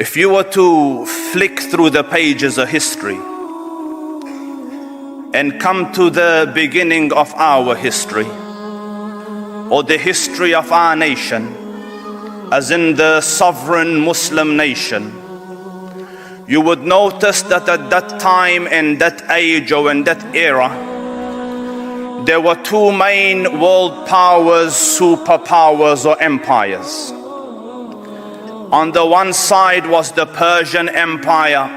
If you were to flick through the pages of history and come to the beginning of our history, or the history of our nation, as in the sovereign Muslim nation, you would notice that at that time, in that age or in that era, there were two main world powers, superpowers or empires. On the one side was the Persian Empire,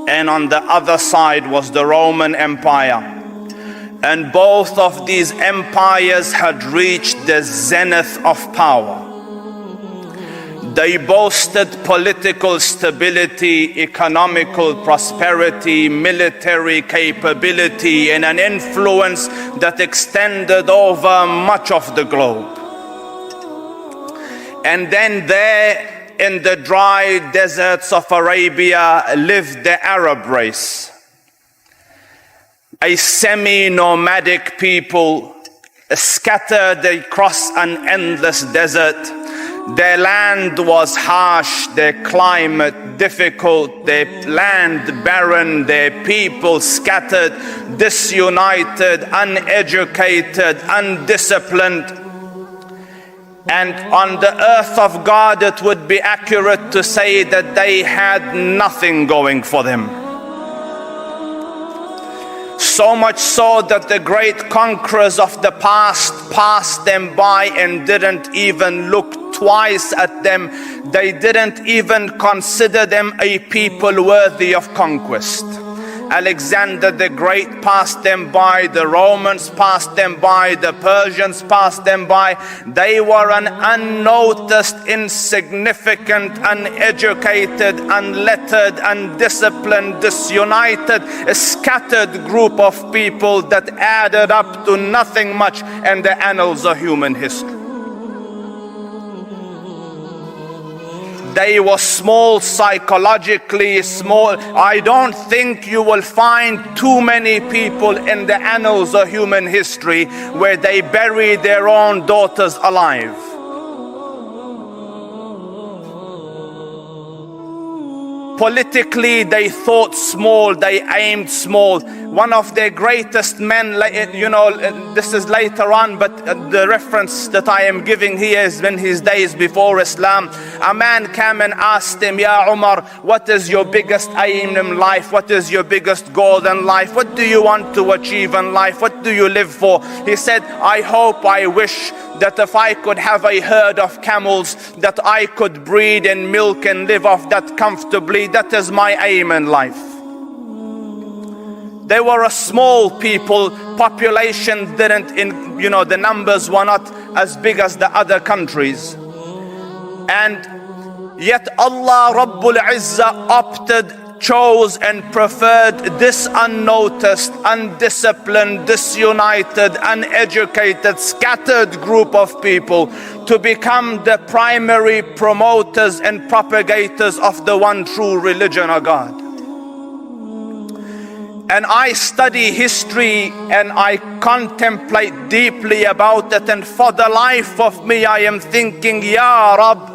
and on the other side was the Roman Empire. And both of these empires had reached the zenith of power. They boasted political stability, economical prosperity, military capability, and an influence that extended over much of the globe. And then there, in the dry deserts of Arabia, lived the Arab race, a semi-nomadic people scattered across an endless desert. Their land was harsh, their climate difficult, their land barren, their people scattered, disunited, uneducated, undisciplined. And on the earth of God, it would be accurate to say that they had nothing going for them. So much so that the great conquerors of the past passed them by and didn't even look twice at them. They didn't even consider them a people worthy of conquest. Alexander the Great passed them by, the Romans passed them by, the Persians passed them by. They were an unnoticed, insignificant, uneducated, unlettered, undisciplined, disunited, a scattered group of people that added up to nothing much in the annals of human history. They were small, psychologically small. I don't think you will find too many people in the annals of human history where they bury their own daughters alive. Politically, they thought small, they aimed small. One of their greatest men, this is later on, but the reference that I am giving here is in his days before Islam. A man came and asked him, Ya Umar, what is your biggest aim in life? What is your biggest goal in life? What do you want to achieve in life? What do you live for? He said, I wish that if I could have a herd of camels, that I could breed and milk and live off that comfortably. That is my aim in life. They were a small people, population the numbers were not as big as the other countries. And yet Allah Rabbul Izzah chose and preferred this unnoticed, undisciplined, disunited, uneducated, scattered group of people to become the primary promoters and propagators of the one true religion of God. And I study history and I contemplate deeply about it, and for the life of me I am thinking, Ya Rab,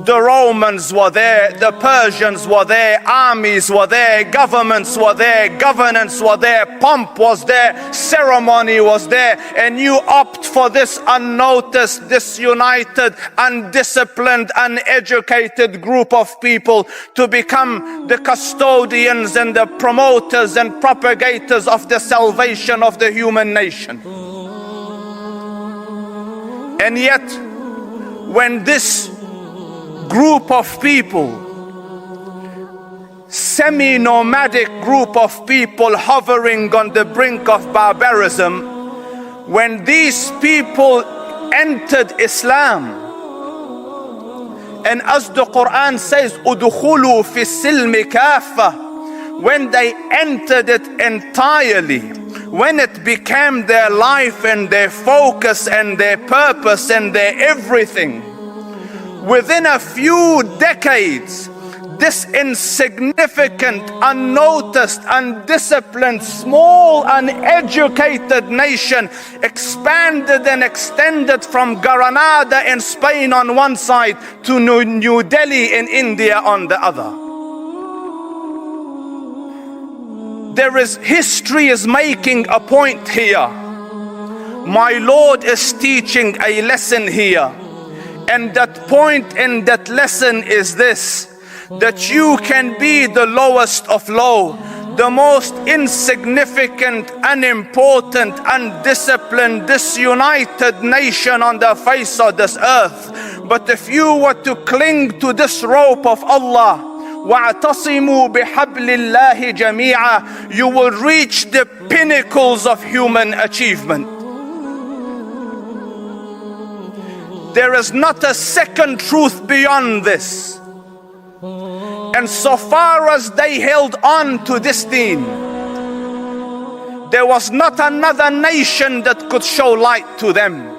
the Romans were there, the Persians were there, armies were there, governments were there, governance were there, pomp was there, ceremony was there, and you opt for this unnoticed, disunited, undisciplined, uneducated group of people to become the custodians and the promoters and propagators of the salvation of the human nation. And yet, when this group of people, semi-nomadic group of people hovering on the brink of barbarism, when these people entered Islam, and as the Quran says, "Udkhulu fi silmi kaffah," when they entered it entirely, when it became their life and their focus and their purpose and their everything, within a few decades, this insignificant, unnoticed, undisciplined, small, uneducated nation expanded and extended from Granada in Spain on one side to New Delhi in India on the other. History is making a point here. My Lord is teaching a lesson here. And that point in that lesson is this: that you can be the lowest of low, the most insignificant, unimportant, undisciplined, disunited nation on the face of this earth. But if you were to cling to this rope of Allah, وَاعْتَصِمُوا بِحَبْلِ اللَّهِ جَمِيعًا, you will reach the pinnacles of human achievement. There is not a second truth beyond this. And so far as they held on to this deen, there was not another nation that could show light to them.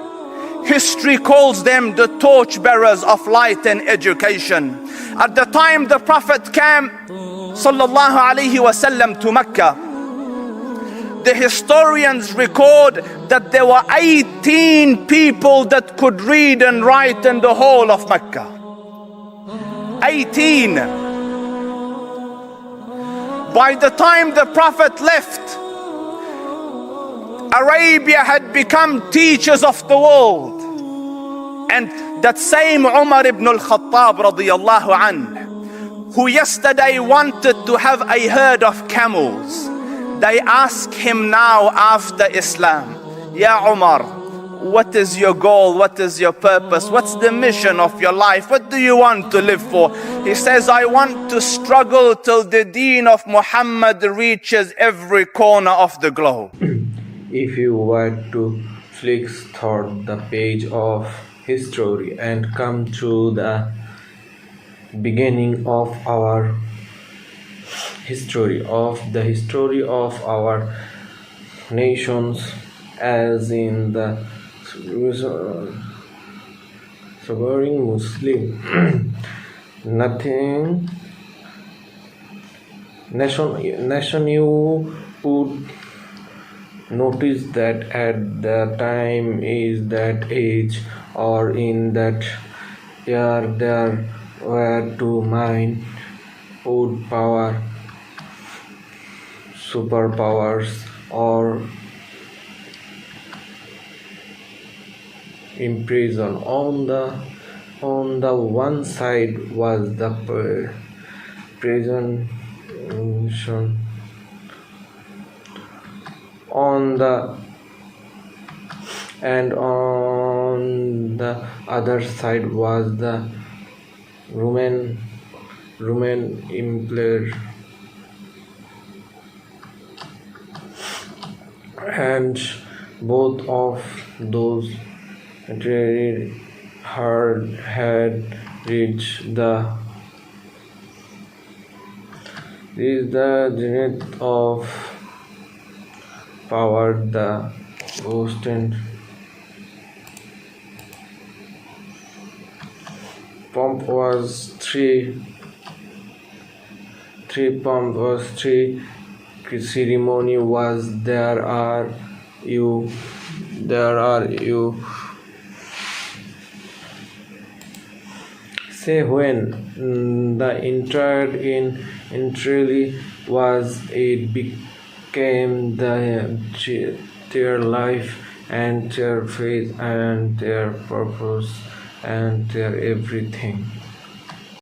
History calls them the torchbearers of light and education. At the time the Prophet came, sallallahu alaihi wasallam, to Mecca, the historians record that there were 18 people that could read and write in the whole of Mecca. 18. By the time the Prophet left, Arabia had become teachers of the world. And that same Umar ibn al-Khattab radiyallahu anhu, who yesterday wanted to have a herd of camels, they ask him now after Islam, Ya Umar, what is your goal? What is your purpose? What's the mission of your life? What do you want to live for? He says, I want to struggle till the deen of Muhammad reaches every corner of the globe. If you were to flick through the page of history and come to the beginning of our history of our nations, as in the sovereign Muslim nation, you would notice that at the time, is that age, or in that year, there were two mine wood power superpowers, or in prison. On the one side was the prison nation. On the other side was the Roman Empire, and both of those had reached the zenith of power. The Western pomp was three ceremony was there are you say when the entirely was it became their life and their faith and their purpose and their everything.